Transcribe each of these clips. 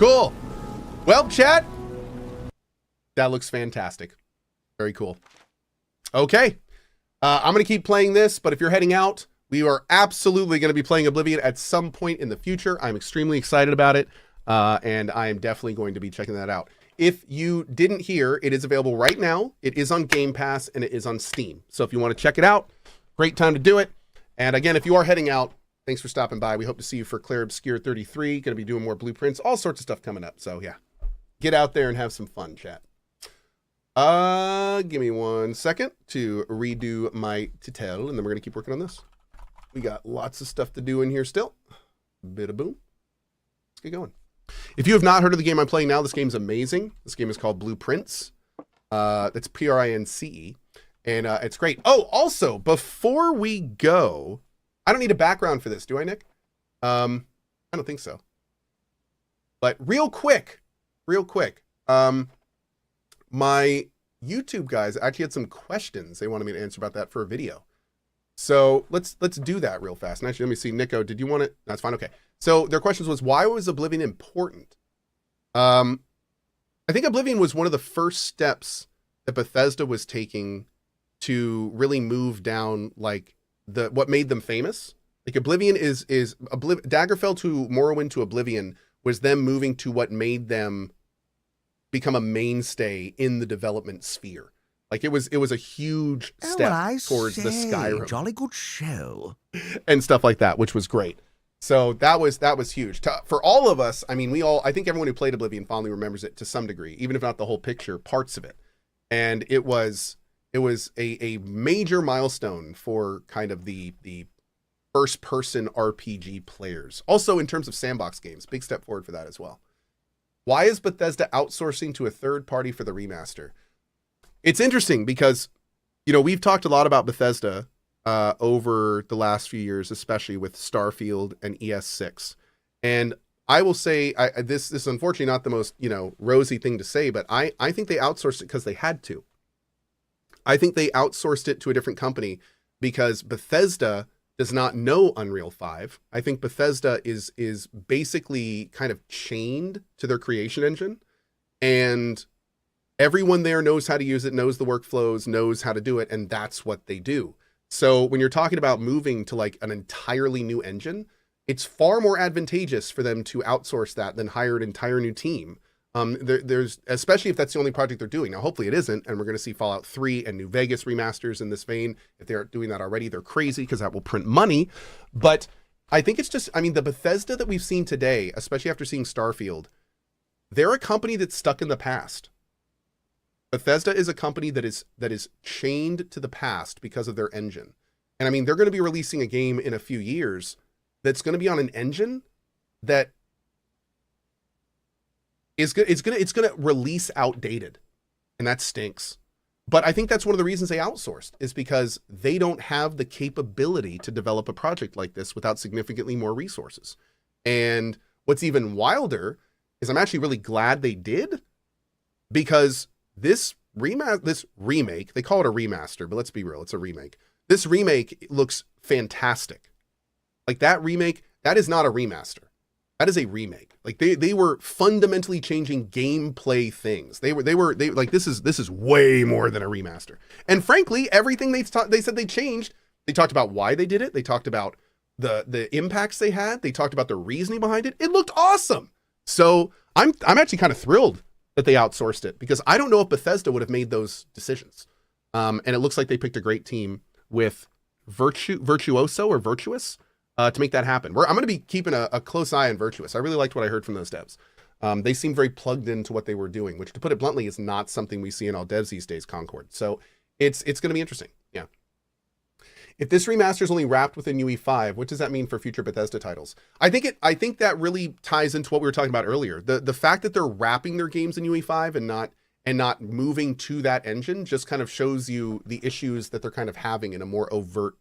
Cool. Well, chat, that looks fantastic. Very cool. Okay. I'm going to keep playing this, but if you're heading out, we are absolutely going to be playing Oblivion at some point in the future. I'm extremely excited about it, and I am definitely going to be checking that out. If you didn't hear, it is available right now. It is on Game Pass, and it is on Steam. So if you want to check it out, great time to do it. And again, if you are heading out, thanks for stopping by. We hope to see you for Claire Obscure 33. Going to be doing more blueprints, all sorts of stuff coming up. So yeah, get out there and have some fun, chat. Give me 1 second to redo my titel, and then we're gonna keep working on this. We got lots of stuff to do in here still. Bada boom. Let's get going. If you have not heard of the game I'm playing now, this game's amazing. This game is called Blueprints. That's Prince, and it's great. Oh, also, before we go, I don't need a background for this, do I, Nick? I don't think so. But real quick, my YouTube guys actually had some questions they wanted me to answer about that for a video. So let's do that real fast. And actually, let me see. Nico, did you want it? That's fine. Okay. So their questions was, why was Oblivion important? I think Oblivion was one of the first steps that Bethesda was taking to really move down like what made them famous. Like Oblivion is Daggerfell to Morrowind to Oblivion was them moving to what made them become a mainstay in the development sphere. Like it was a huge step towards the Skyrim. Jolly good show. And stuff like that, which was great. So that was huge. For all of us, I mean, I think everyone who played Oblivion fondly remembers it to some degree, even if not the whole picture, parts of it. And it was a major milestone for kind of the first person RPG players. Also in terms of sandbox games, big step forward for that as well. Why is Bethesda outsourcing to a third party for the remaster? It's interesting because, you know, we've talked a lot about Bethesda over the last few years, especially with Starfield and ES6. And I will say, this is unfortunately not the most, you know, rosy thing to say, but I think they outsourced it because they had to. I think they outsourced it to a different company because Bethesda does not know Unreal 5. I think Bethesda is basically kind of chained to their creation engine, and everyone there knows how to use it, knows the workflows, knows how to do it, and that's what they do. So when you're talking about moving to like an entirely new engine, it's far more advantageous for them to outsource that than hire an entire new team. There's especially if that's the only project they're doing. Now, hopefully it isn't, and we're going to see Fallout 3 and New Vegas remasters in this vein. If they aren't doing that already, they're crazy because that will print money. But I think it's just, I mean, the Bethesda that we've seen today, especially after seeing Starfield, they're a company that's stuck in the past. Bethesda is a company that is chained to the past because of their engine. And I mean, they're going to be releasing a game in a few years that's going to be on an engine that it's going to release outdated, and that stinks. But I think that's one of the reasons they outsourced, is because they don't have the capability to develop a project like this without significantly more resources. And what's even wilder is I'm actually really glad they did, because this remake, they call it a remaster, but let's be real, it's a remake. This remake looks fantastic. Like that remake, that is not a remaster. That is a remake. Like they were fundamentally changing gameplay things. They like, this is way more than a remaster. And frankly, everything they said they changed, they talked about why they did it. They talked about the impacts they had. They talked about the reasoning behind it. It looked awesome. So I'm actually kind of thrilled that they outsourced it, because I don't know if Bethesda would have made those decisions. And it looks like they picked a great team with Virtuoso or Virtuous to make that happen. I'm going to be keeping a close eye on Virtuous. I really liked what I heard from those devs. They seem very plugged into what they were doing, which, to put it bluntly, is not something we see in all devs these days, Concord. So it's going to be interesting. Yeah. If this remaster is only wrapped within UE5, what does that mean for future Bethesda titles? I think that really ties into what we were talking about earlier. The fact that they're wrapping their games in UE5 and not moving to that engine just kind of shows you the issues that they're kind of having in a more overt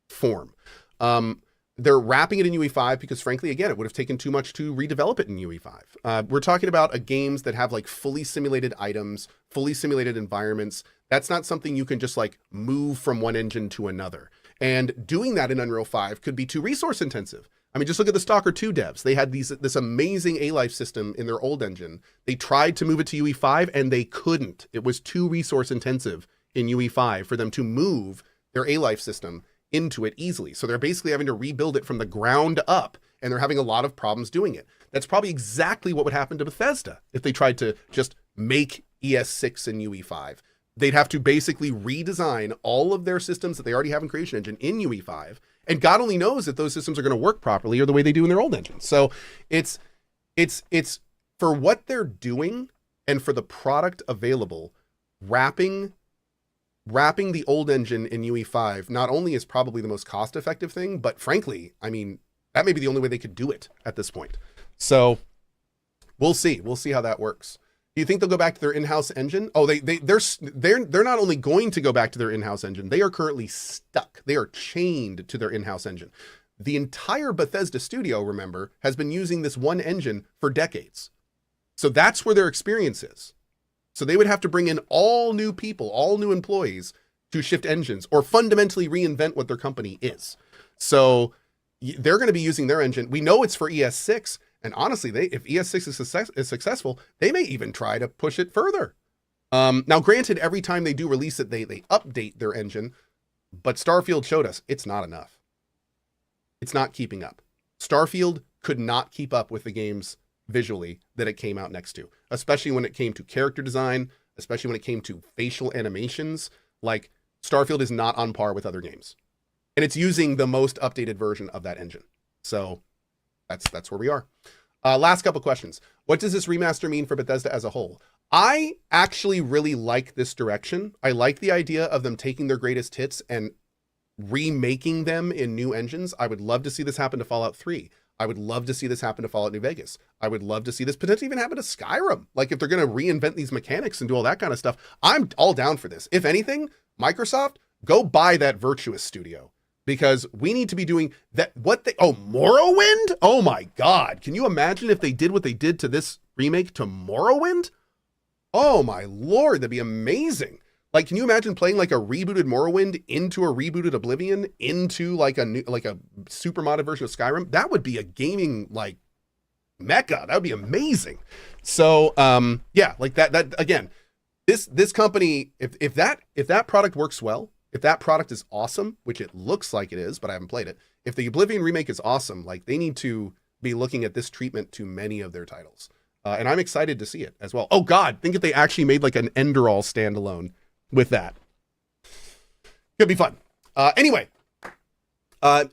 form. They're wrapping it in UE5 because, frankly, again, it would have taken too much to redevelop it in UE5. We're talking about games that have like fully simulated items, fully simulated environments. That's not something you can just like move from one engine to another. And doing that in Unreal 5 could be too resource intensive. I mean, just look at the Stalker 2 devs. They had this amazing A-Life system in their old engine. They tried to move it to UE5 and they couldn't. It was too resource intensive in UE5 for them to move their A-Life system into it easily. So they're basically having to rebuild it from the ground up, and they're having a lot of problems doing it. That's probably exactly what would happen to Bethesda if they tried to just make ES6 and UE5. They'd have to basically redesign all of their systems that they already have in Creation Engine in UE5. And God only knows if those systems are going to work properly or the way they do in their old engine. So it's for what they're doing and for the product available, wrapping the old engine in UE5 not only is probably the most cost-effective thing, but frankly, I mean, that may be the only way they could do it at this point. So we'll see. We'll see how that works. Do you think they'll go back to their in-house engine? Oh, they're not only going to go back to their in-house engine, they are currently stuck. They are chained to their in-house engine. The entire Bethesda studio, remember, has been using this one engine for decades. So that's where their experience is. So they would have to bring in all new people, all new employees to shift engines or fundamentally reinvent what their company is. So they're going to be using their engine. We know it's for ES6. And honestly, if ES6 is successful, they may even try to push it further. Now, granted, every time they do release it, they update their engine. But Starfield showed us it's not enough. It's not keeping up. Starfield could not keep up with the games visually that it came out next to, especially when it came to character design, especially when it came to facial animations. Like, Starfield is not on par with other games. And it's using the most updated version of that engine. So that's where we are. Last couple questions. What does this remaster mean for Bethesda as a whole? I actually really like this direction. I like the idea of them taking their greatest hits and remaking them in new engines. I would love to see this happen to Fallout 3. I would love to see this happen to Fallout New Vegas. I would love to see this potentially even happen to Skyrim. Like, if they're going to reinvent these mechanics and do all that kind of stuff, I'm all down for this. If anything, Microsoft, go buy that Virtuous studio. Because we need to be doing that. Morrowind? Oh my God. Can you imagine if they did what they did to this remake to Morrowind? Oh my Lord, that'd be amazing. Like, can you imagine playing like a rebooted Morrowind into a rebooted Oblivion into like a super modded version of Skyrim? That would be a gaming like mecca. That would be amazing. So yeah, like that again, this company, if that product works well, if that product is awesome, which it looks like it is, but I haven't played it. If the Oblivion remake is awesome, like, they need to be looking at this treatment to many of their titles. And I'm excited to see it as well. Oh God, think if they actually made like an Enderall standalone with that. Could be fun. Anyway,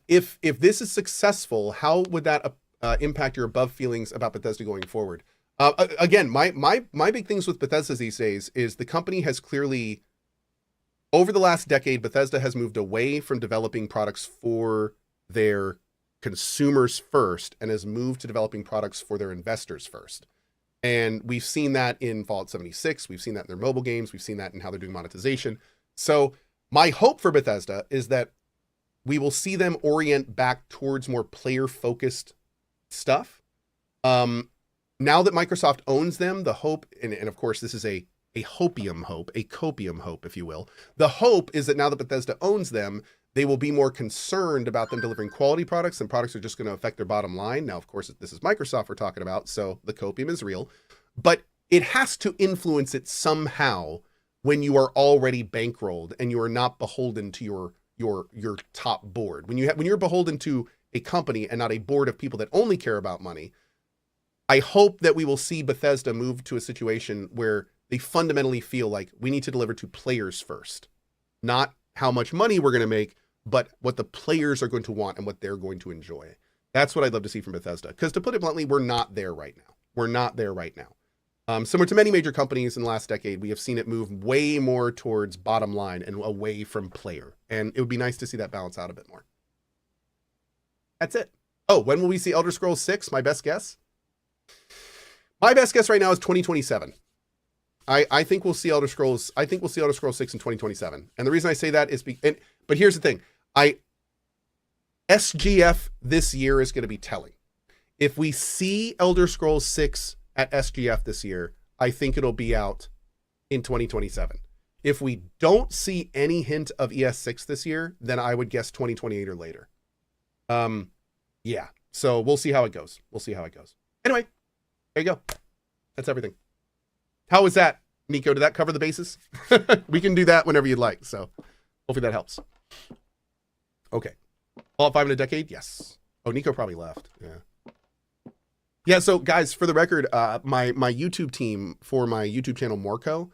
if this is successful, how would that impact your above feelings about Bethesda going forward? Again, my big things with Bethesda these days is the company has clearly, over the last decade, Bethesda has moved away from developing products for their consumers first and has moved to developing products for their investors first. And we've seen that in Fallout 76. We've seen that in their mobile games. We've seen that in how they're doing monetization. So my hope for Bethesda is that we will see them orient back towards more player-focused stuff. Now that Microsoft owns them, the hope, and of course this is a copium hope, if you will. The hope is that now that Bethesda owns them, they will be more concerned about them delivering quality products, and products are just going to affect their bottom line. Now, of course, this is Microsoft we're talking about, so the copium is real, but it has to influence it somehow when you are already bankrolled and you are not beholden to your top board. When you're beholden to a company and not a board of people that only care about money, I hope that we will see Bethesda move to a situation where they fundamentally feel like we need to deliver to players first, not how much money we're going to make, but what the players are going to want and what they're going to enjoy. That's what I'd love to see from Bethesda. Because to put it bluntly, we're not there right now. We're not there right now. Similar to many major companies in the last decade, we have seen it move way more towards bottom line and away from player. And it would be nice to see that balance out a bit more. That's it. Oh, when will we see Elder Scrolls 6? My best guess? My best guess right now is 2027. I think we'll see Elder Scrolls. I think we'll see Elder Scrolls 6 in 2027. And the reason I say that is but here's the thing. SGF this year is going to be telling. If we see Elder Scrolls 6 at SGF this year, I think it'll be out in 2027. If we don't see any hint of ES6 this year, then I would guess 2028 or later. Yeah. So we'll see how it goes. We'll see how it goes. Anyway, there you go. That's everything. How was that, Nico? Did that cover the bases? We can do that whenever you'd like. So hopefully that helps. Okay. Fallout 5 in a decade? Yes. Oh, Nico probably left. Yeah. Yeah, so guys, for the record, my YouTube team for my YouTube channel, Morco,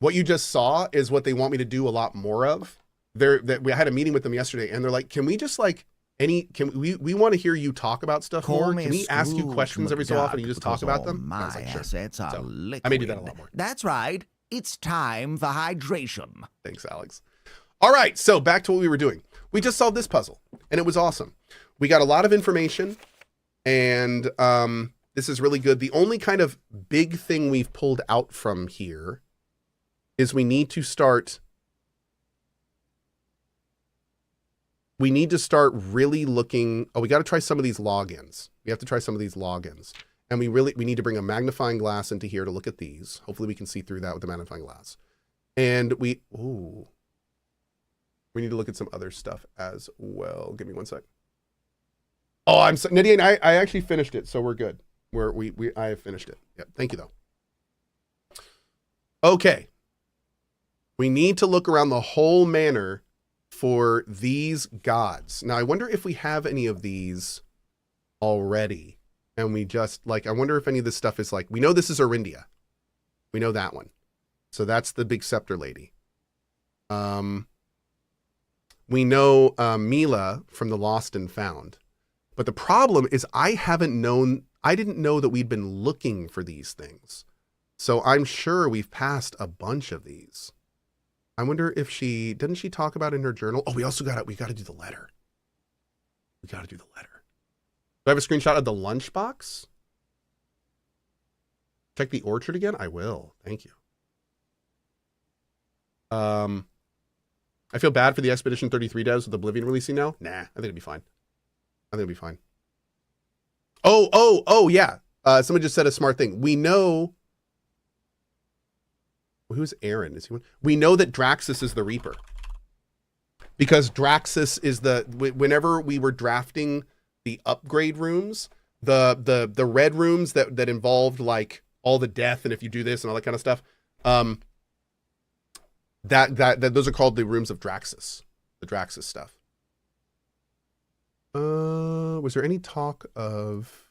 what you just saw is what they want me to do a lot more of. We had a meeting with them yesterday, and they're like, can we just like, we want to hear you talk about stuff more. Can we ask you questions every so often and you just talk about them? My like, sure. assets are so, liquid. I may do that a lot more. That's right. It's time for hydration. Thanks, Alex. All right, so back to what we were doing. We just solved this puzzle, and it was awesome. We got a lot of information, and this is really good. The only kind of big thing we've pulled out from here is we need to start really looking. Oh, we got to try some of these logins. We have to try some of these logins. And we need to bring a magnifying glass into here to look at these. Hopefully we can see through that with the magnifying glass. And we need to look at some other stuff as well. Give me one sec. Oh, I'm so, Nadine, I actually finished it, so we're good. I have finished it. Yep. Thank you though. Okay. We need to look around the whole manor for these gods. Now, I wonder if we have any of these already. And we just, like, I wonder if any of this stuff is like, we know this is Orindia. We know that one. So that's the big scepter lady. We know Mila from the Lost and Found. But the problem is I didn't know that we'd been looking for these things. So I'm sure we've passed a bunch of these. I wonder if didn't she talk about in her journal? Oh, we got to do the letter. We got to do the letter. Do I have a screenshot of the lunchbox? Check the orchard again? I will. Thank you. I feel bad for the Expedition 33 devs with Oblivion releasing now. Nah, I think it'll be fine. Oh, yeah. Someone just said a smart thing. We know... Who's Aaron? Is he one? We know that Draxus is the Reaper. Because Draxus is whenever we were drafting the upgrade rooms, the red rooms that involved like all the death and if you do this and all that kind of stuff, those are called the rooms of Draxus, the Draxus stuff. Was there any talk of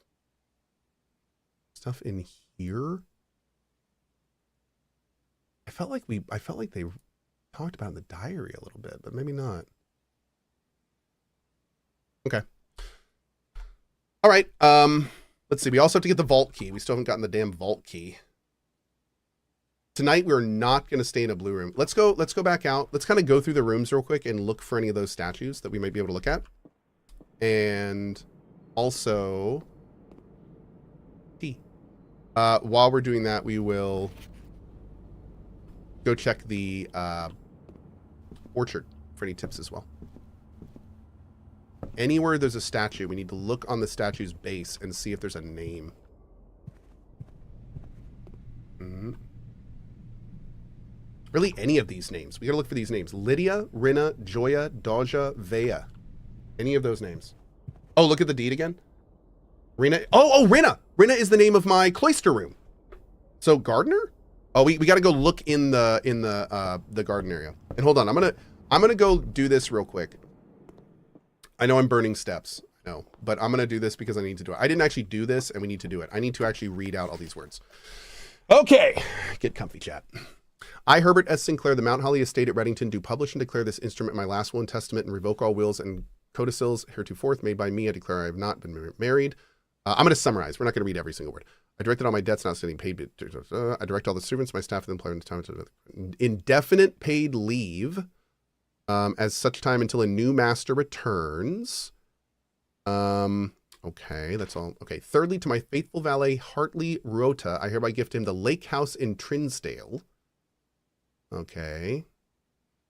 stuff in here? I felt like they talked about it in the diary a little bit, but maybe not. Okay. All right. Let's see. We also have to get the vault key. We still haven't gotten the damn vault key. Tonight we're not going to stay in a blue room. Let's go back out. Let's kind of go through the rooms real quick and look for any of those statues that we might be able to look at. And also, while we're doing that, we will go check the orchard for any tips as well. Anywhere there's a statue, we need to look on the statue's base and see if there's a name. Really, any of these names. We gotta look for these names. Lydia, Rina, Joya, Doja, Vea. Any of those names. Oh, look at the deed again. Rina. Oh, Rina. Rina is the name of my cloister room. So Gardener? Oh, we got to go look in the garden area. And hold on, I'm gonna go do this real quick. I know I'm burning steps, no, but I'm gonna do this because I need to do it. I didn't actually do this, and we need to do it. I need to actually read out all these words. Okay, get comfy, chat. I, Herbert S. Sinclair, the Mount Holly Estate at Reddington, do publish and declare this instrument my last will and testament, and revoke all wills and codicils heretofore made by me. I declare I have not been married. I'm going to summarize. We're not going to read every single word. I directed all my debts not outstanding paid. I direct all the servants, my staff, and employment time to indefinite paid leave, as such time until a new master returns. Okay, that's all. Okay. Thirdly, to my faithful valet Hartley Rota, I hereby gift him the lake house in Trinsdale. Okay.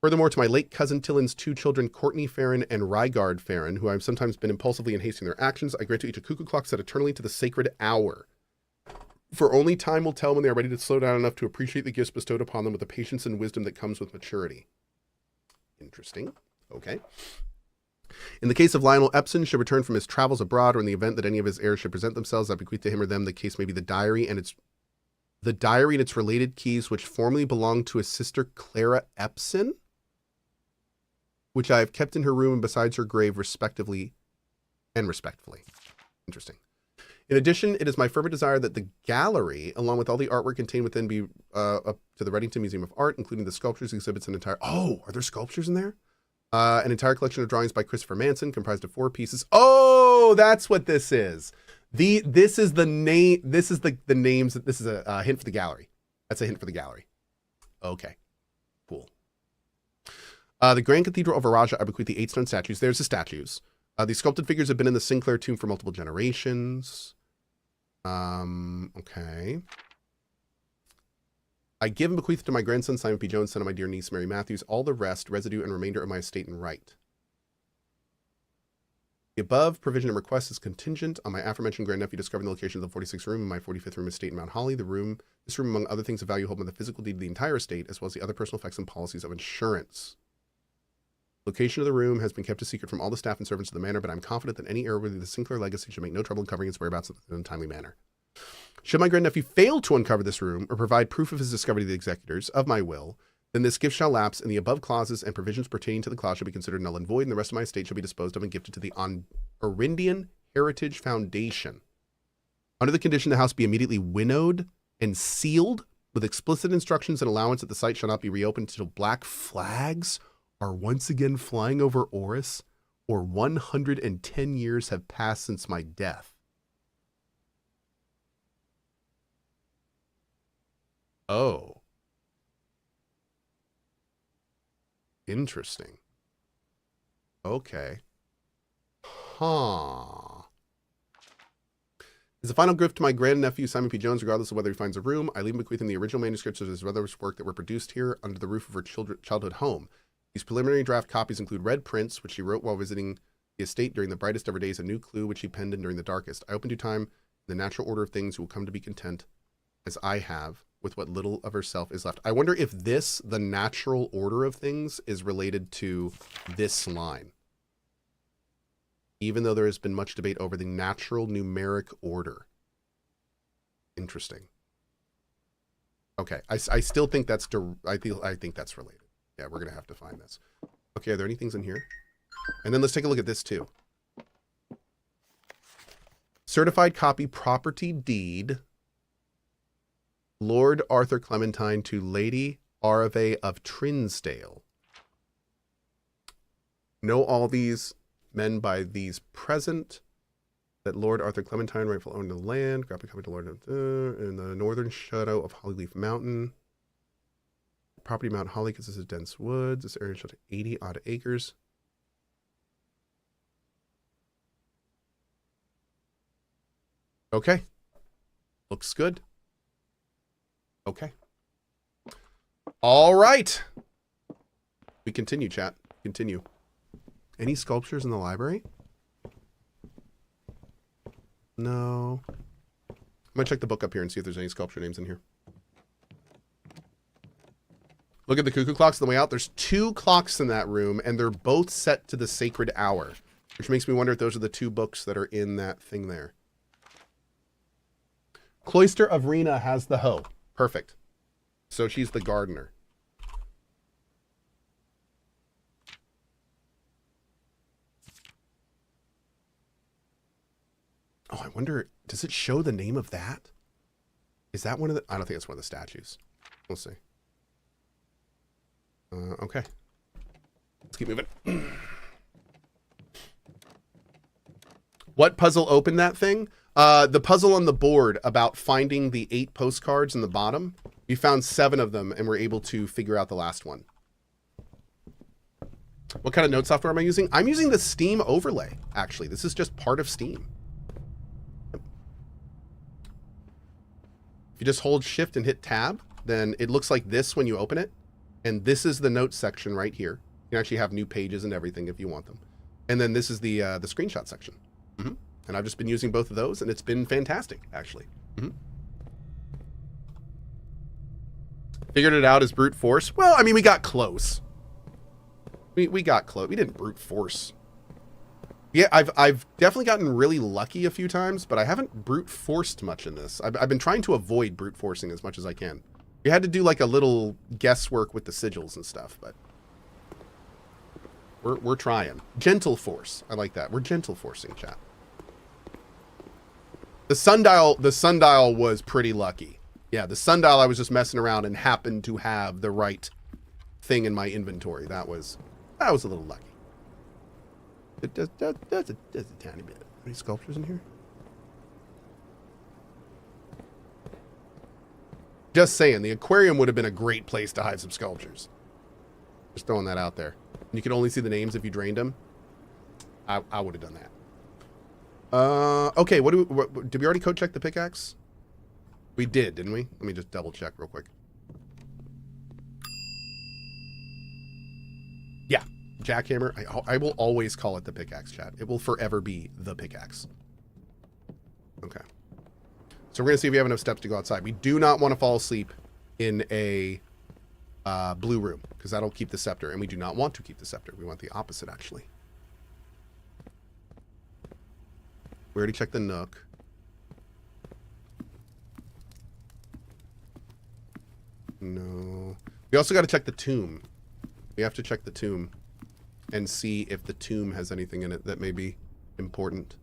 Furthermore, to my late cousin Tillin's 2 children, Courtney Farron and Rygard Farron, who I've sometimes been impulsively and hasting their actions, I grant to each a cuckoo clock set eternally to the sacred hour. For only time will tell when they are ready to slow down enough to appreciate the gifts bestowed upon them with the patience and wisdom that comes with maturity. Interesting. Okay. In the case of Lionel Epson should return from his travels abroad, or in the event that any of his heirs should present themselves, I bequeath to him or them the case may be the diary and its related keys, which formerly belonged to his sister Clara Epson, which I have kept in her room and besides her grave, respectively and respectfully. Interesting. In addition, it is my fervent desire that the gallery, along with all the artwork contained within, be up to the Reddington Museum of Art, including the sculptures, exhibits, and entire... Oh, are there sculptures in there? An entire collection of drawings by Christopher Manson, comprised of 4 pieces. Oh, that's what this is. This is the name. This is the names. This is a hint for the gallery. That's a hint for the gallery. Okay, cool. The Grand Cathedral of Araja, I bequeath the 8 stone statues. There's the statues. The sculpted figures have been in the Sinclair tomb for multiple generations. Okay. I give and bequeath to my grandson, Simon P. Jones, son of my dear niece, Mary Matthews, all the rest, residue, and remainder of my estate and right. The above provision and request is contingent on my aforementioned grandnephew discovering the location of the 46th room and my 45th room estate in Mount Holly. This room, among other things of value, hold by the physical deed of the entire estate, as well as the other personal effects and policies of insurance. Location of the room has been kept a secret from all the staff and servants of the manor, but I'm confident that any heir worthy of the Sinclair legacy should make no trouble in covering its whereabouts in a timely manner. Should my grandnephew fail to uncover this room or provide proof of his discovery to the executors of my will, then this gift shall lapse, and the above clauses and provisions pertaining to the clause shall be considered null and void, and the rest of my estate shall be disposed of and gifted to the Orindian Heritage Foundation. Under the condition the house be immediately winnowed and sealed with explicit instructions and allowance that the site shall not be reopened until black flags are once again flying over Oris, or 110 years have passed since my death. Oh. Interesting. Okay. Huh. As a final gift to my grandnephew, Simon P. Jones, regardless of whether he finds a room, I leave and bequeath him the original manuscripts of his brother's work that were produced here under the roof of her childhood home. These preliminary draft copies include red prints, which she wrote while visiting the estate during the brightest ever days, a new clue which she penned in during the darkest. I open to time, in the natural order of things, who will come to be content, as I have, with what little of herself is left. I wonder if this, the natural order of things, is related to this line. Even though there has been much debate over the natural numeric order. Interesting. Okay, I still think that's I think that's related. Yeah, we're gonna have to find this. Okay, are there any things in here? And then let's take a look at this too. Certified copy property deed. Lord Arthur Clementine to Lady Arave of Trinsdale. Know all these men by these present, that Lord Arthur Clementine, rightful owner of the land, grab a copy to Lord in the northern shadow of Hollyleaf Mountain. Property Mount Holly consists of dense woods. This area shall take 80 odd acres. Okay. Looks good. Okay. All right. We continue, chat. Continue. Any sculptures in the library? No. I'm going to check the book up here and see if there's any sculpture names in here. Look at the cuckoo clocks on the way out. There's 2 clocks in that room, and they're both set to the sacred hour, which makes me wonder if those are the 2 books that are in that thing there. Cloister of Rena has the hoe. Perfect. So she's the gardener. Oh, I wonder, does it show the name of that? Is that one of the... I don't think it's one of the statues. We'll see. Okay. Let's keep moving. What puzzle opened that thing? The puzzle on the board about finding the 8 postcards in the bottom. We found 7 of them and we're able to figure out the last one. What kind of note software am I using? I'm using the Steam overlay, actually. This is just part of Steam. If you just hold Shift and hit Tab, then it looks like this when you open it. And this is the notes section right here. You can actually have new pages and everything if you want them. And then this is the screenshot section. Mm-hmm. And I've just been using both of those, and it's been fantastic, actually. Mm-hmm. Figured it out as brute force. Well, I mean, we got close. We got close. We didn't brute force Yeah, I've definitely gotten really lucky a few times, but I haven't brute forced much in this. I've been trying to avoid brute forcing as much as I can. You had to do like a little guesswork with the sigils and stuff, but we're trying. Gentle force. I like that. We're gentle forcing, chat. The sundial was pretty lucky. Yeah, the sundial I was just messing around and happened to have the right thing in my inventory. That was a little lucky. It does a tiny bit. Any sculptures in here? Just saying, the aquarium would have been a great place to hide some sculptures. Just throwing that out there. You could only see the names if you drained them. I would have done that. Okay, did we already code check the pickaxe? We did, didn't we? Let me just double check real quick. Yeah, jackhammer. I will always call it the pickaxe, chat. It will forever be the pickaxe. Okay. So we're going to see if we have enough steps to go outside. We do not want to fall asleep in a blue room, because that'll keep the scepter, and we do not want to keep the scepter. We want the opposite, actually. We already checked the nook. No. We also got to check the tomb. We have to check the tomb and see if the tomb has anything in it that may be important.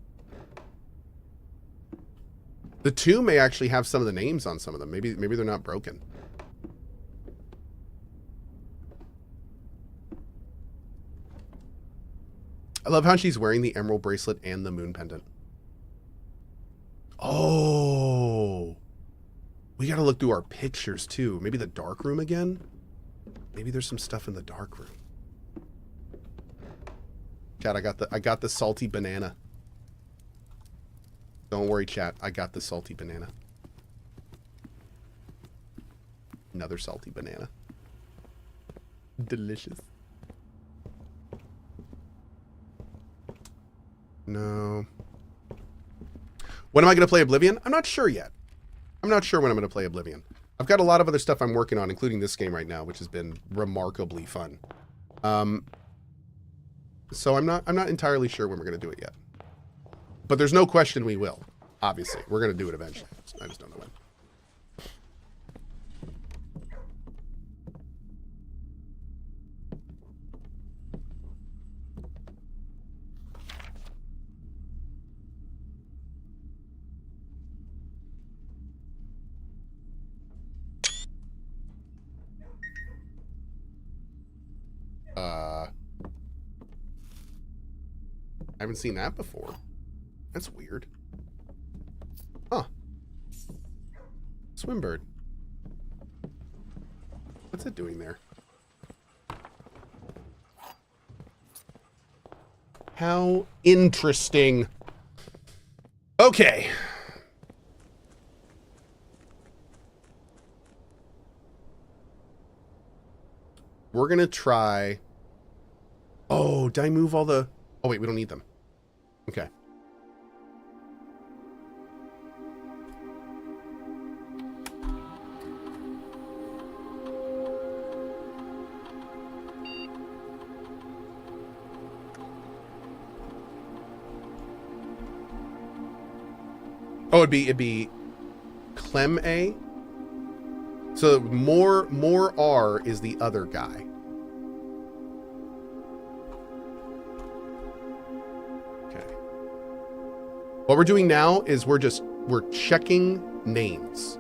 The tomb may actually have some of the names on some of them. Maybe they're not broken. I love how she's wearing the emerald bracelet and the moon pendant. Oh. We gotta look through our pictures too. Maybe the dark room again? Maybe there's some stuff in the dark room. Chat, I got the salty banana. Don't worry, chat. I got the salty banana. Another salty banana. Delicious. No. When am I going to play Oblivion? I'm not sure yet. I'm not sure when I'm going to play Oblivion. I've got a lot of other stuff I'm working on, including this game right now, which has been remarkably fun. So I'm not entirely sure when we're going to do it yet. But there's no question we will. Obviously, we're going to do it eventually. I just don't know when. I haven't seen that before. That's weird. Huh. Swimbird. What's it doing there? How interesting. Okay. We're gonna try. Oh, did I move all the... Oh, wait, we don't need them. Okay. Oh, it'd be Clem A. So more R is the other guy. What we're doing now is we're checking names.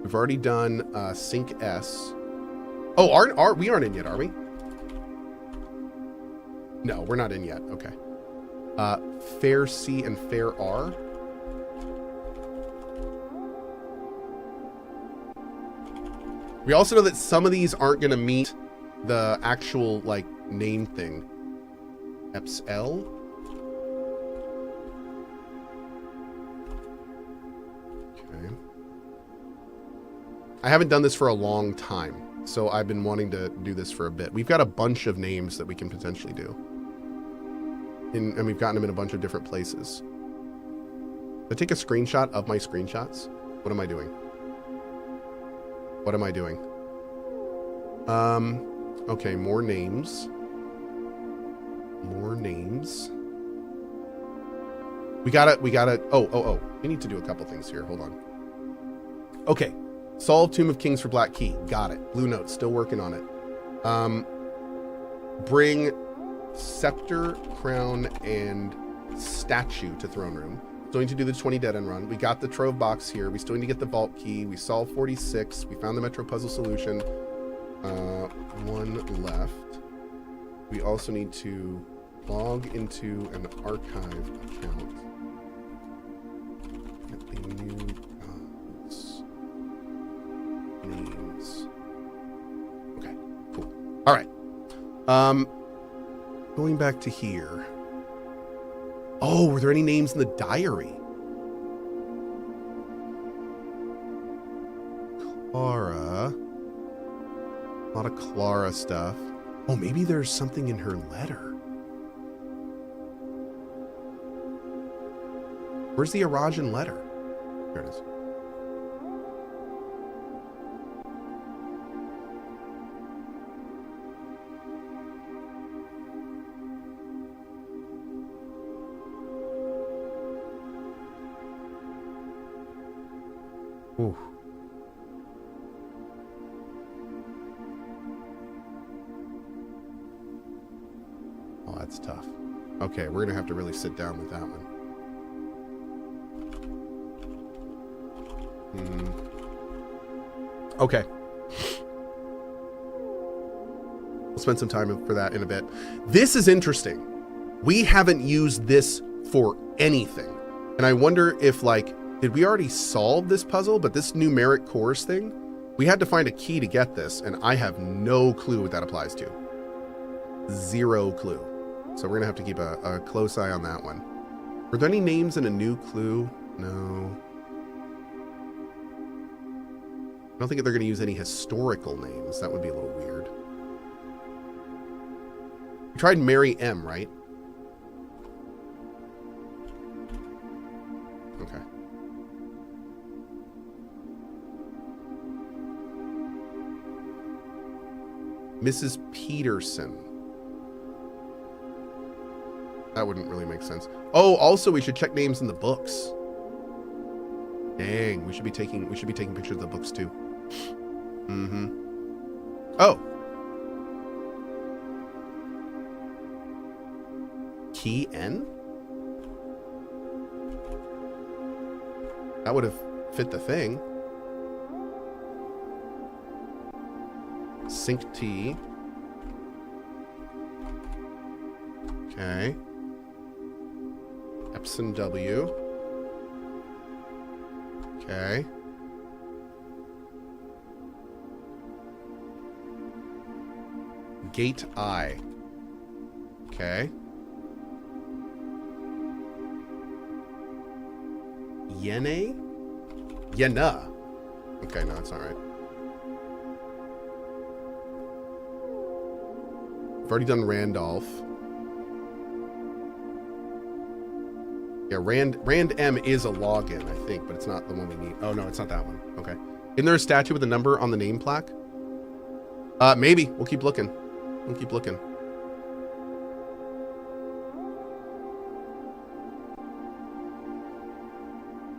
We've already done Sync S. Oh, we aren't in yet, are we? No, we're not in yet. Okay. Fair C and Fair R. We also know that some of these aren't going to meet the actual like name thing. Eps L. I haven't done this for a long time, so I've been wanting to do this for a bit. We've got a bunch of names that we can potentially do. And we've gotten them in a bunch of different places. Did I take a screenshot of my screenshots? What am I doing? What am I doing? Okay, more names. more names. We gotta, oh. We need to do a couple things here. Hold on. Okay. Solve Tomb of Kings for Black Key. Got it. Blue Note, still working on it. Bring Scepter, Crown, and Statue to Throne Room. Still need to do the 20 dead end run. We got the Trove box here. We still need to get the Vault Key. We solved 46. We found the Metro Puzzle solution. One left. We also need to log into an archive account. Get the new gods names. Okay, cool. All right. Going back to here. Oh, were there any names in the diary? Clara. A lot of Clara stuff. Oh, maybe there's something in her letter. Where's the Arajan letter? There it is. Ooh. Oh, that's tough. Okay, we're gonna have to really sit down with that one. Okay. We'll spend some time for that in a bit. This is interesting. We haven't used this for anything. And I wonder if, like, did we already solve this puzzle? But this numeric cores thing, we had to find a key to get this, and I have no clue what that applies to. Zero clue. So we're gonna have to keep a close eye on that one. Were there any names in a new clue? No. I don't think they're gonna use any historical names. That would be a little weird. We tried Mary M, right? Okay. Mrs. Peterson. That wouldn't really make sense. Oh, also we should check names in the books. Dang, we should be taking pictures of the books too. Mm-hmm. Oh. Key N? That would have fit the thing. Sync T. Okay. Epson W. Okay. Gate I. Okay. Yene? Yena. Okay, no, that's not right. I've already done Randolph. Yeah, Rand M is a login, I think, but it's not the one we need. Oh, no, it's not that one. Okay. Isn't there a statue with a number on the name plaque? Maybe. We'll keep looking. We'll keep looking.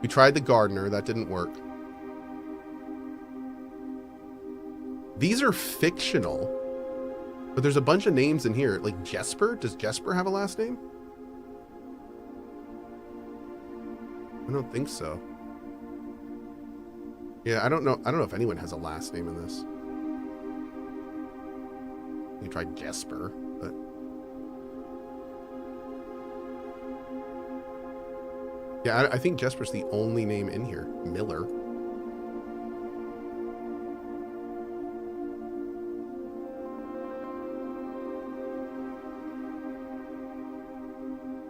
We tried the gardener. That didn't work. These are fictional, but there's a bunch of names in here. Like Jesper. Does Jesper have a last name? I don't think so. Yeah, I don't know if anyone has a last name in this. We tried Jesper, but yeah, I think Jesper's the only name in here. Miller.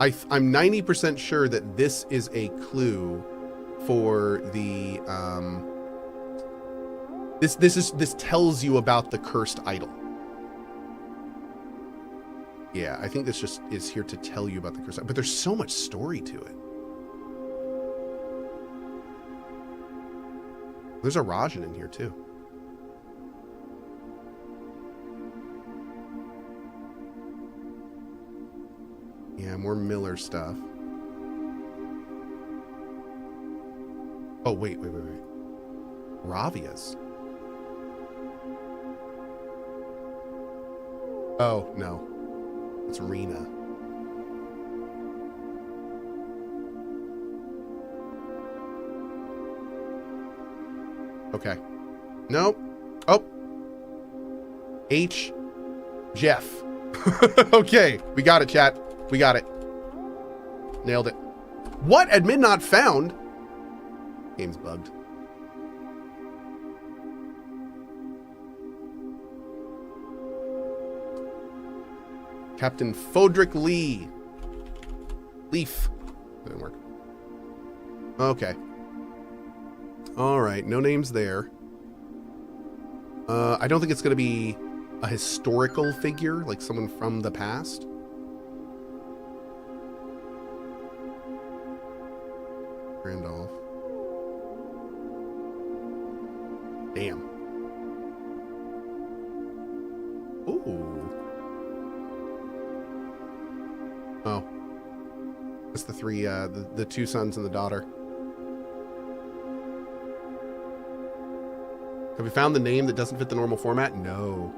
I'm 90% sure that this is a clue for the this tells you about the cursed idol. Yeah, I think this just is here to tell you about the cursed idol, but there's so much story to it. There's a Rajan in here too. Yeah, more Miller stuff. Oh, wait. Ravias. Oh, no. It's Rena. Okay. Nope. Oh. H. Jeff. Okay. We got it, chat. We got it. Nailed it. What? Admin not found? Game's bugged. Captain Fodrick Lee. Leaf. Didn't work. Okay. All right. No names there. I don't think it's going to be a historical figure, like someone from the past. Randolph. Damn. Ooh. Oh. That's the three, the two sons and the daughter. Have we found the name that doesn't fit the normal format? No.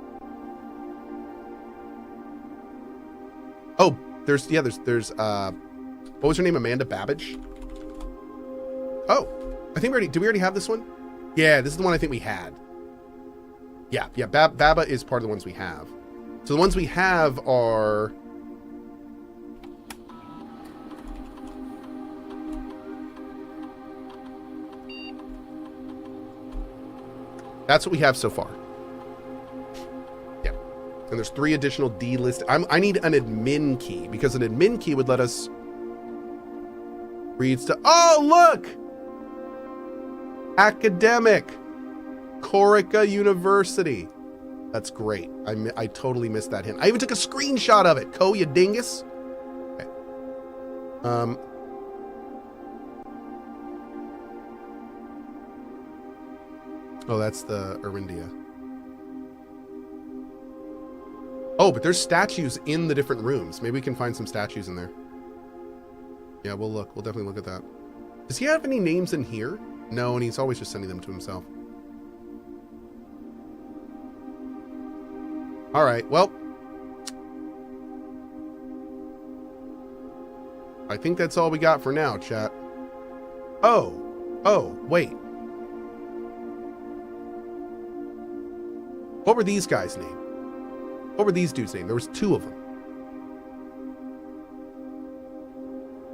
Oh, there's what was her name? Amanda Babbage? Oh, I think did we already have this one? Yeah, this is the one I think we had. Yeah, Baba is part of the ones we have. So the ones we have are... That's what we have so far. Yeah. And there's 3 additional D-list. I need an admin key, because an admin key would let us read stuff. Oh, look! Academic. Corica University. That's great. I totally missed that hint. I even took a screenshot of it. Cohh, you dingus. Okay. Oh, that's the Erindia. Oh, but there's statues in the different rooms. Maybe we can find some statues in there. Yeah, we'll look. We'll definitely look at that. Does he have any names in here? No, and he's always just sending them to himself. All right, well. I think that's all we got for now, chat. Oh, wait. What were these guys' names? What were these dudes' names? There was 2 of them.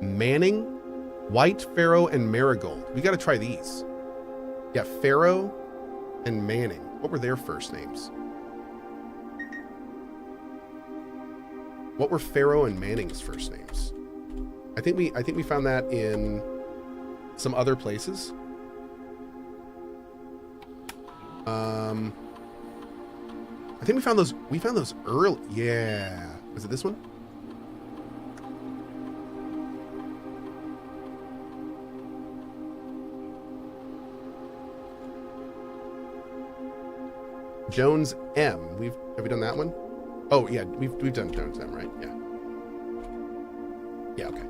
Manning, White, Pharaoh, and Marigold. We got to try these. Yeah, Pharaoh and Manning. What were their first names? What were Pharaoh and Manning's first names? I think we found that in some other places. I think we found those early. Yeah. Was it this one? Jones M. Have we done that one? Oh yeah, we've done Jones M, right? Yeah. Yeah, okay.